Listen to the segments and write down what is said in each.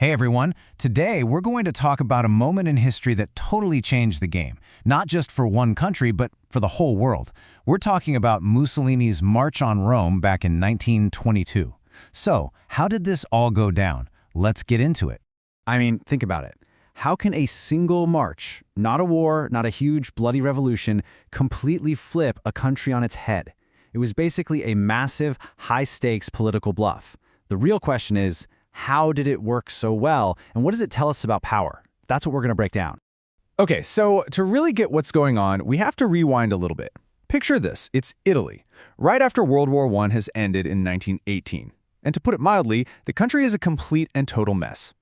Hey everyone, today we're going to talk about a moment in history that totally changed the game, not just for one country, but for the whole world. We're talking about Mussolini's March on Rome back in 1922. So, how did this all go down? Let's get into it. Think about it. How can a single march, not a war, not a huge bloody revolution, completely flip a country on its head? It was basically a massive, high-stakes political bluff. The real question is, how did it work so well, and what does it tell us about power? That's what we're going to break down. Okay, so to really get what's going on, we have to rewind a little bit. Picture this, it's Italy, right after World War I has ended in 1918. And to put it mildly, the country is a complete and total mess.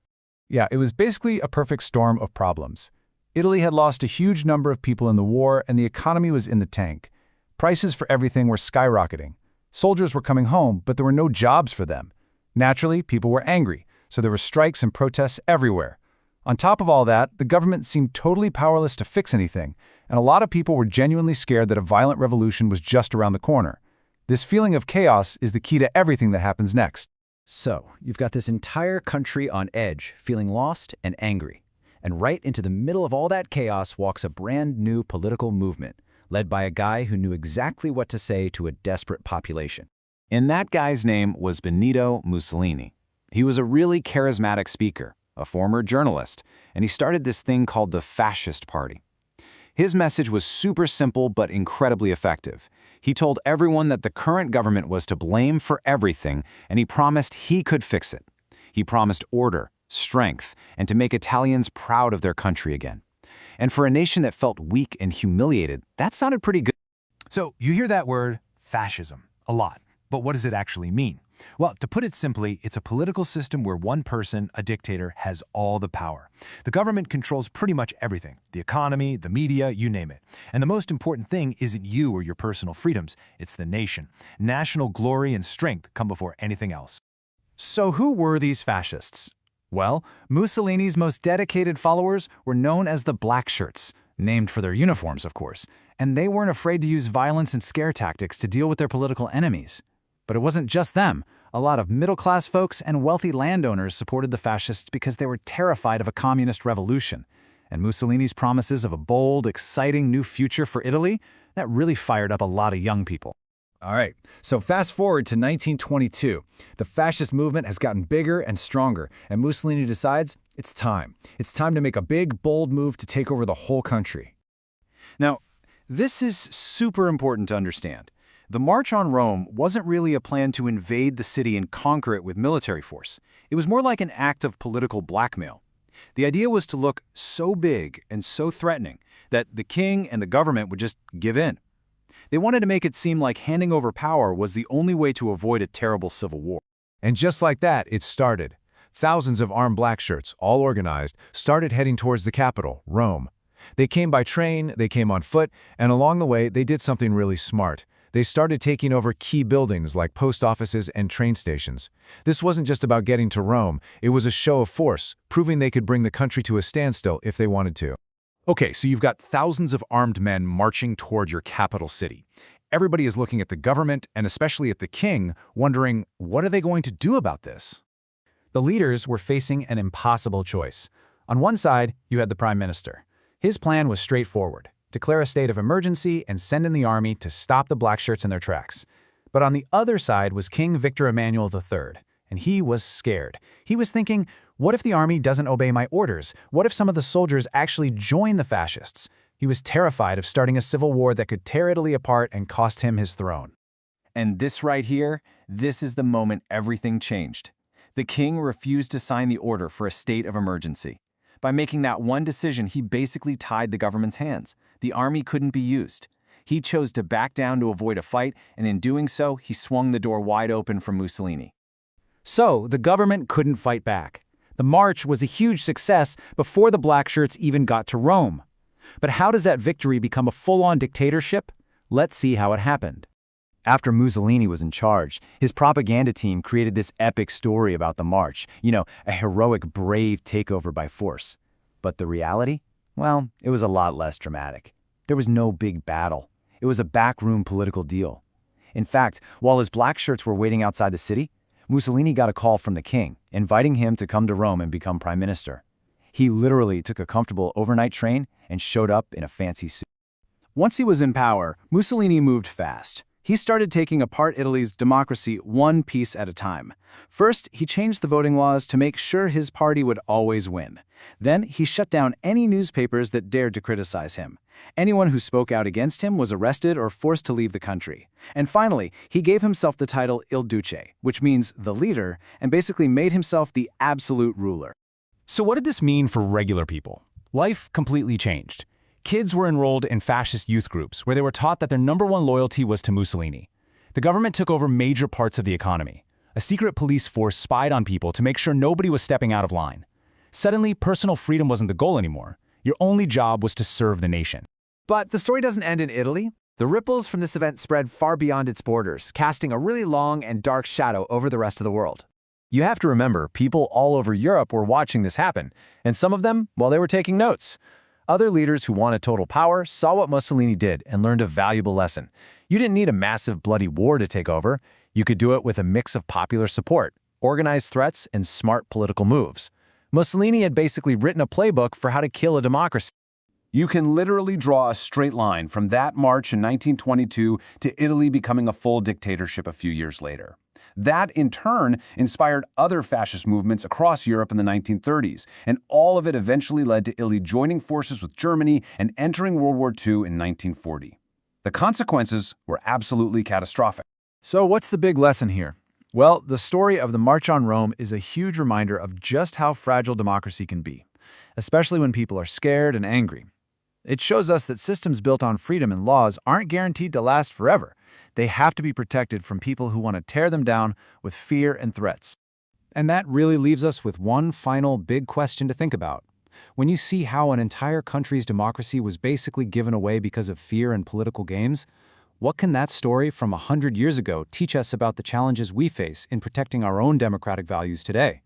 Yeah, it was basically a perfect storm of problems. Italy had lost a huge number of people in the war, and the economy was in the tank. Prices for everything were skyrocketing. Soldiers were coming home, but there were no jobs for them. Naturally, people were angry, so there were strikes and protests everywhere. On top of all that, the government seemed totally powerless to fix anything, and a lot of people were genuinely scared that a violent revolution was just around the corner. This feeling of chaos is the key to everything that happens next. So, you've got this entire country on edge, feeling lost and angry. And right into the middle of all that chaos walks a brand new political movement, led by a guy who knew exactly what to say to a desperate population. And that guy's name was Benito Mussolini. He was a really charismatic speaker, a former journalist, and he started this thing called the Fascist Party. His message was super simple but incredibly effective. He told everyone that the current government was to blame for everything, and he promised he could fix it. He promised order, strength, and to make Italians proud of their country again. And for a nation that felt weak and humiliated, that sounded pretty good. So you hear that word, fascism, a lot. But what does it actually mean? Well, to put it simply, it's a political system where one person, a dictator, has all the power. The government controls pretty much everything, the economy, the media, you name it. And the most important thing isn't you or your personal freedoms, it's the nation. National glory and strength come before anything else. So who were these fascists? Well, Mussolini's most dedicated followers were known as the Black Shirts, named for their uniforms, of course, and they weren't afraid to use violence and scare tactics to deal with their political enemies. But it wasn't just them. A lot of middle-class folks and wealthy landowners supported the fascists because they were terrified of a communist revolution. And Mussolini's promises of a bold, exciting new future for Italy, that really fired up a lot of young people. All right, so fast forward to 1922. The fascist movement has gotten bigger and stronger, and Mussolini decides it's time. It's time to make a big, bold move to take over the whole country. Now, this is super important to understand. The March on Rome wasn't really a plan to invade the city and conquer it with military force. It was more like an act of political blackmail. The idea was to look so big and so threatening that the king and the government would just give in. They wanted to make it seem like handing over power was the only way to avoid a terrible civil war. And just like that, it started. Thousands of armed black shirts, all organized, started heading towards the capital, Rome. They came by train, they came on foot, and along the way, they did something really smart. They started taking over key buildings like post offices and train stations. This wasn't just about getting to Rome, it was a show of force, proving they could bring the country to a standstill if they wanted to. Okay, so you've got thousands of armed men marching toward your capital city. Everybody is looking at the government, and especially at the king, wondering, what are they going to do about this? The leaders were facing an impossible choice. On one side, you had the prime minister. His plan was straightforward: declare a state of emergency and send in the army to stop the black shirts in their tracks. But on the other side was King Victor Emmanuel III, and he was scared. He was thinking, what if the army doesn't obey my orders? What if some of the soldiers actually join the fascists? He was terrified of starting a civil war that could tear Italy apart and cost him his throne. And this right here, this is the moment everything changed. The king refused to sign the order for a state of emergency. By making that one decision, he basically tied the government's hands. The army couldn't be used. He chose to back down to avoid a fight, and in doing so, he swung the door wide open for Mussolini. So, the government couldn't fight back. The march was a huge success before the black shirts even got to Rome. But how does that victory become a full-on dictatorship? Let's see how it happened. After Mussolini was in charge, his propaganda team created this epic story about the march, a heroic, brave takeover by force. But the reality? Well, it was a lot less dramatic. There was no big battle. It was a backroom political deal. In fact, while his black shirts were waiting outside the city, Mussolini got a call from the king, inviting him to come to Rome and become prime minister. He literally took a comfortable overnight train and showed up in a fancy suit. Once he was in power, Mussolini moved fast. He started taking apart Italy's democracy one piece at a time. First, he changed the voting laws to make sure his party would always win. Then, he shut down any newspapers that dared to criticize him. Anyone who spoke out against him was arrested or forced to leave the country. And finally, he gave himself the title Il Duce, which means the leader, and basically made himself the absolute ruler. So what did this mean for regular people? Life completely changed. Kids were enrolled in fascist youth groups where they were taught that their #1 loyalty was to Mussolini. The government took over major parts of the economy. A secret police force spied on people to make sure nobody was stepping out of line. Suddenly, personal freedom wasn't the goal anymore. Your only job was to serve the nation. But the story doesn't end in Italy. The ripples from this event spread far beyond its borders, casting a really long and dark shadow over the rest of the world. You have to remember, people all over Europe were watching this happen, and some of them, well, they were taking notes. Other leaders who wanted total power saw what Mussolini did and learned a valuable lesson. You didn't need a massive bloody war to take over. You could do it with a mix of popular support, organized threats, and smart political moves. Mussolini had basically written a playbook for how to kill a democracy. You can literally draw a straight line from that march in 1922 to Italy becoming a full dictatorship a few years later. That, in turn, inspired other fascist movements across Europe in the 1930s, and all of it eventually led to Italy joining forces with Germany and entering World War II in 1940. The consequences were absolutely catastrophic. So what's the big lesson here? Well, the story of the March on Rome is a huge reminder of just how fragile democracy can be, especially when people are scared and angry. It shows us that systems built on freedom and laws aren't guaranteed to last forever. They have to be protected from people who want to tear them down with fear and threats. And that really leaves us with one final big question to think about. When you see how an entire country's democracy was basically given away because of fear and political games, what can that story from 100 years ago teach us about the challenges we face in protecting our own democratic values today?